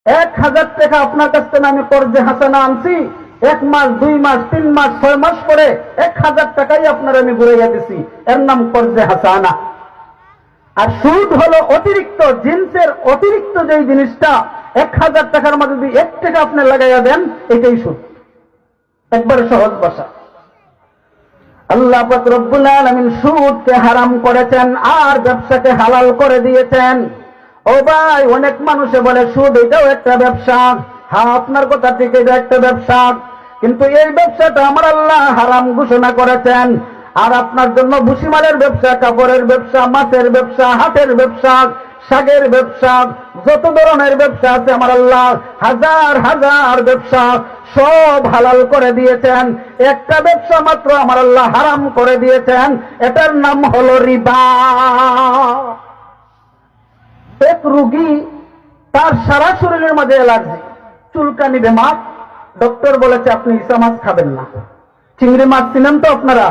1000 টাকা আপনার কাছ থেকে আমি কর্জে হাসানা আনছি, 1 মাস 2 মাস 3 মাস 6 মাস পরে 1000 টাকাই আপনার আমি ঘুরাইয়া দিছি, এর নাম কর্জে হাসানা। আর সুদ হলো অতিরিক্ত জিন্সের অতিরিক্ত যেই জিনিসটা, 1000 টাকার মধ্যে যদি 1 টাকা আপনি লাগাইয়া দেন, এটাই সুদ। একবার সহজ ভাষা। আল্লাহ পাক রব্বুল আলামিন সুদকে হারাম করেছেন আর ব্যবসাকে হালাল করে দিয়েছেন। ও ভাই, অনেক মানুষে বলে সুদ এটাও একটা ব্যবসা। হ্যাঁ, আপনার কথা ঠিক, এটা একটা ব্যবসা, কিন্তু এই ব্যবসাটা আমার আল্লাহ হারাম ঘোষণা করেছেন। আর আপনার জন্য ভুসিমালের ব্যবসা, কাপড়ের ব্যবসা, মাছের ব্যবসা, হাটের ব্যবসা, শাকের ব্যবসা, যত ধরনের ব্যবসা আছে আমার আল্লাহ হাজার হাজার ব্যবসা সব হালাল করে দিয়েছেন। একটা ব্যবসা মাত্র আমার আল্লাহ হারাম করে দিয়েছেন, এটার নাম হলো রিবা। এক রোগী, তার সারা শরীরের মধ্যে অ্যালার্জি, চুলকানি বেমার, ডক্টর বলেছে আপনি ইসা মাছ খাবেন না। চিংড়ি মাছ চিনেন তো আপনারা?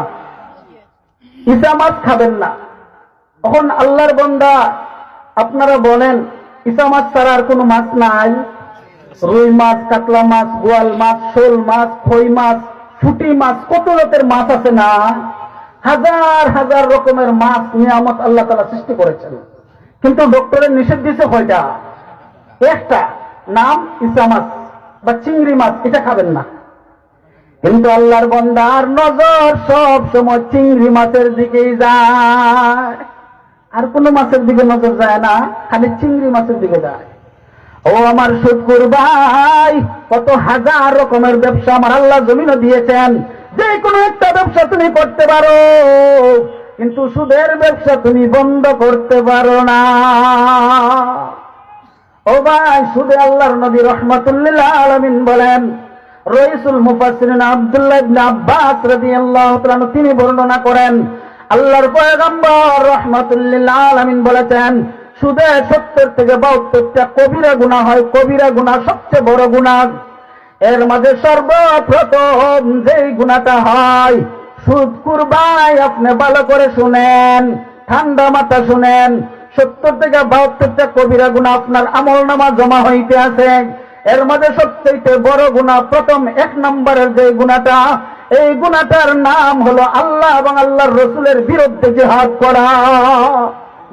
ইসা মাছ খাবেন না। তখন আল্লাহর বান্দা, আপনারা বলেন ইসা মাছ ছাড়া আর কোনো মাছ নাই? রুই মাছ, কাতলা মাছ, বোয়াল মাছ, শোল মাছ, খই মাছ, ফুটি মাছ, কত জাতের মাছ আছে না? হাজার হাজার রকমের মাছ নিয়ামত আল্লাহ তাআলা সৃষ্টি করেছেন, কিন্তু ডক্টরের নিষেধ দিয়েছে কয়টা? একটা, নাম ইসা মাছ বা চিংড়ি মাছ, এটা খাবেন না। কিন্তু আল্লাহর বান্দার নজর সব সময় চিংড়ি মাছের দিকেই যায়, আর কোনো মাছের দিকে নজর যায় না, খালি চিংড়ি মাছের দিকে যায়। ও আমার সুদখোর ভাই, কত হাজার রকমের ব্যবসা আমার আল্লাহ জমিনে দিয়েছেন। যে কোনো একটা ব্যবসা তুমি করতে পারো, কিন্তু সুদের ব্যবসা তুমি বন্ধ করতে পারো না। ও ভাই, সুদে আল্লাহর নবী রাহমাতুল্লিল আলামিন বলেন, রাইসুল মুফাসসিরিন আব্দুল্লাহ ইবনে আব্বাস রাদিয়াল্লাহু তাআলা তিনি বর্ণনা করেন, আল্লাহর পয়গম্বর রাহমাতুল্লিল আলামিন বলেছেন, সুদে 70 থেকে 72টা কবিরা গুনাহ হয়। কবিরা গুনাহ সবচেয়ে বড় গুনাহ। এর মাঝে সর্বপ্রথম যেই গুনাহটা হয়, সুদখোর ভাই আপনি ভালো করে শুনেন, ঠান্ডা মাথা শুনেন, 70 থেকে 72টা কবিরা গুনাহ আপনার আমলনামা জমা হইতে আছে। এর মাঝে সবচেয়ে বড় গুনাহ, প্রথম 1 নম্বরের যে গুনাহটা, এই গুনাহটার নাম হলো আল্লাহ এবং আল্লাহর রাসূলের বিরুদ্ধে জিহাদ করা।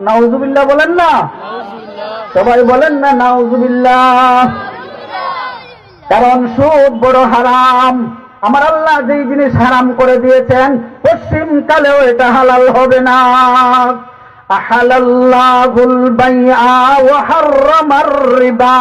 নাউজুবিল্লাহ বলেন না? সবাই বলেন না নাউজুবিল্লাহ। কারণ সুদ বড় হারাম। আমার আল্লাহ যেই জিনিস হারাম করে দিয়েছেন, পশ্চিম কালেও এটা হালাল হবে না। আহালাল্লাহুল বাইআ ওয়া হাররামার রিবা।